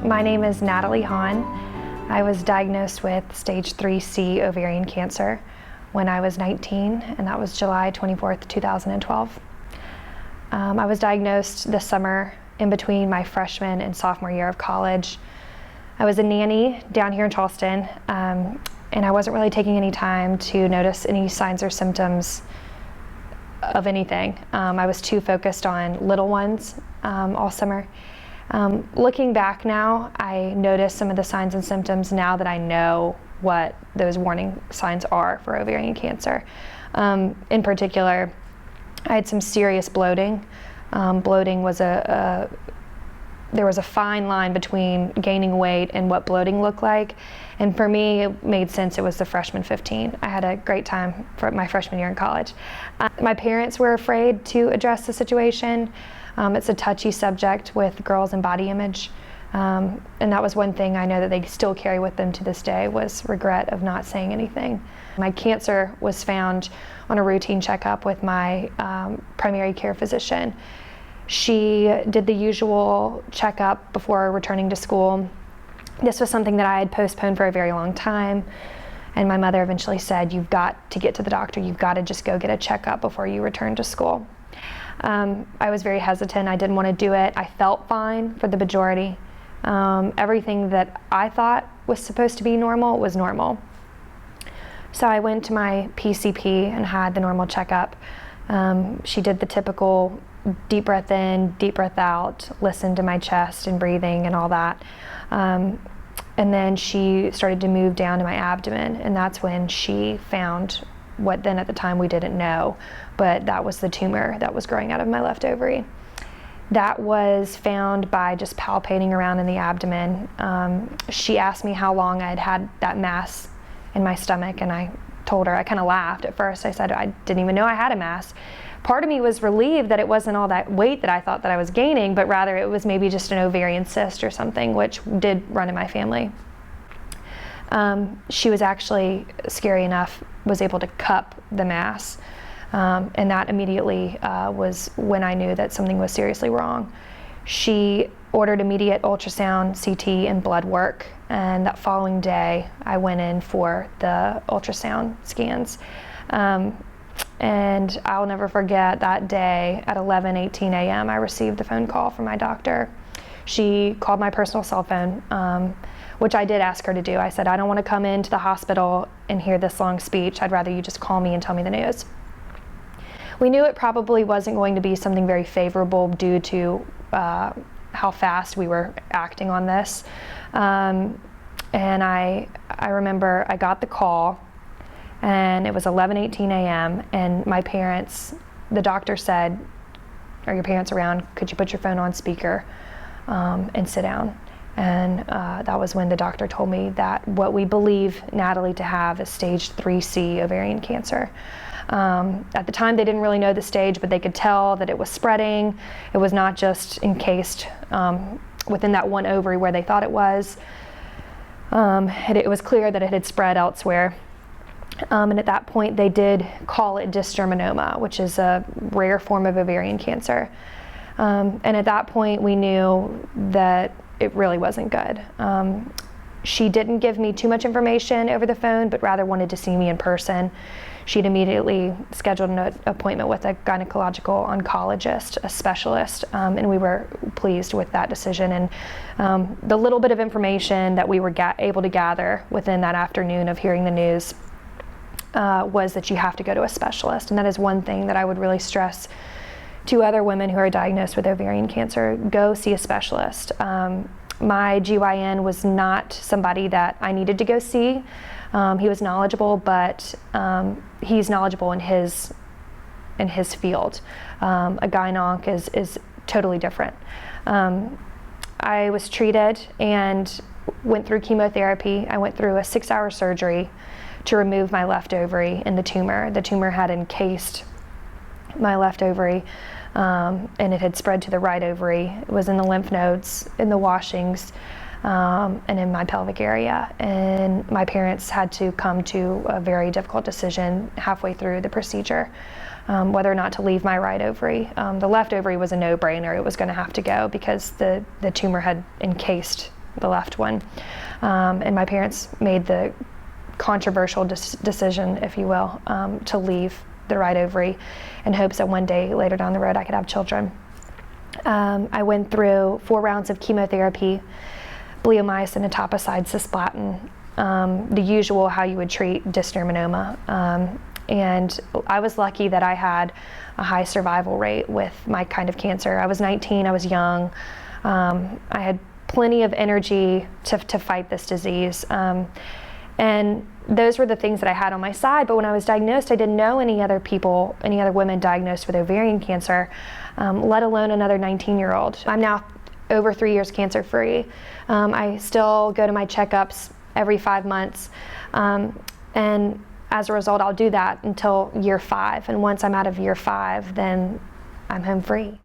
My name is Natalie Hahn. I was diagnosed with stage 3C ovarian cancer when I was 19, and that was July 24th, 2012. I was diagnosed this summer in between my freshman and sophomore year of college. I was a nanny down here in Charleston, and I wasn't really taking any time to notice any signs or symptoms of anything. I was too focused on little ones all summer. Looking back now, I notice some of the signs and symptoms now that I know what those warning signs are for ovarian cancer. In particular, I had some serious bloating. Bloating was there was a fine line between gaining weight and what bloating looked like. And for me, it made sense. It was the freshman 15. I had a great time for my freshman year in college. My parents were afraid to address the situation. It's a touchy subject with girls and body image. And that was one thing I know that they still carry with them to this day, was regret of not saying anything. My cancer was found on a routine checkup with my primary care physician. She did the usual checkup before returning to school. This was something that I had postponed for a very long time. And my mother eventually said, "You've got to get to the doctor. You've got to just go get a checkup before you return to school." I was very hesitant. I didn't want to do it. I felt fine for the majority. Everything that I thought was supposed to be normal was normal. So I went to my PCP and had the normal checkup. She did the typical deep breath in, deep breath out, listened to my chest and breathing and all that. And then she started to move down to my abdomen, and that's when she found what then at the time we didn't know, but that was the tumor that was growing out of my left ovary. That was found by just palpating around in the abdomen. She asked me how long I had had that mass in my stomach, and I told her. I kind of laughed at first. I said I didn't even know I had a mass. Part of me was relieved that it wasn't all that weight that I thought that I was gaining, but rather it was maybe just an ovarian cyst or something, which did run in my family. She was actually, scary enough, was able to cup the mass. And that immediately was when I knew that something was seriously wrong. She ordered immediate ultrasound, CT, and blood work. And that following day, I went in for the ultrasound scans. And I'll never forget that day at 11:18 a.m. I received the phone call from my doctor. She called my personal cell phone, which I did ask her to do. I said, "I don't want to come into the hospital and hear this long speech. I'd rather you just call me and tell me the news." We knew it probably wasn't going to be something very favorable due to how fast we were acting on this. And I remember I got the call, and it was 11:18 a.m. and my parents, the doctor said, "Are your parents around? Could you put your phone on speaker and sit down?" And that was when the doctor told me that what we believe Natalie to have is stage 3C ovarian cancer. At the time, they didn't really know the stage, but they could tell that it was spreading. It was not just encased within that one ovary where they thought it was. It was clear that it had spread elsewhere. And at that point, they did call it dysgerminoma, which is a rare form of ovarian cancer. And at that point, we knew that it really wasn't good. She didn't give me too much information over the phone, but rather wanted to see me in person. She'd immediately scheduled an appointment with a gynecological oncologist, a specialist, and we were pleased with that decision. And the little bit of information that we were able to gather within that afternoon of hearing the news was that you have to go to a specialist. And that is one thing that I would really stress to other women who are diagnosed with ovarian cancer: go see a specialist. My GYN was not somebody that I needed to go see. He was knowledgeable, but he's knowledgeable in his field. A gyn-onc is totally different. I was treated and went through chemotherapy. I went through a 6-hour surgery to remove my left ovary and the tumor. The tumor had encased my left ovary, and it had spread to the right ovary. It was in the lymph nodes, in the washings, and in my pelvic area. And my parents had to come to a very difficult decision halfway through the procedure, whether or not to leave my right ovary. The left ovary was a no-brainer. It was going to have to go because the tumor had encased the left one. And my parents made the controversial decision, if you will, to leave the right ovary in hopes that one day later down the road I could have children. I went through 4 rounds of chemotherapy, bleomycin, etoposide, cisplatin, the usual how you would treat dysgerminoma. And I was lucky that I had a high survival rate with my kind of cancer. I was 19, I was young. I had plenty of energy to fight this disease. And those were the things that I had on my side. But when I was diagnosed, I didn't know any other people, any other women diagnosed with ovarian cancer, let alone another 19-year-old. I'm now over 3 years cancer-free. I still go to my checkups every 5 months. And as a result, I'll do that until year 5. And once I'm out of year 5, then I'm home free.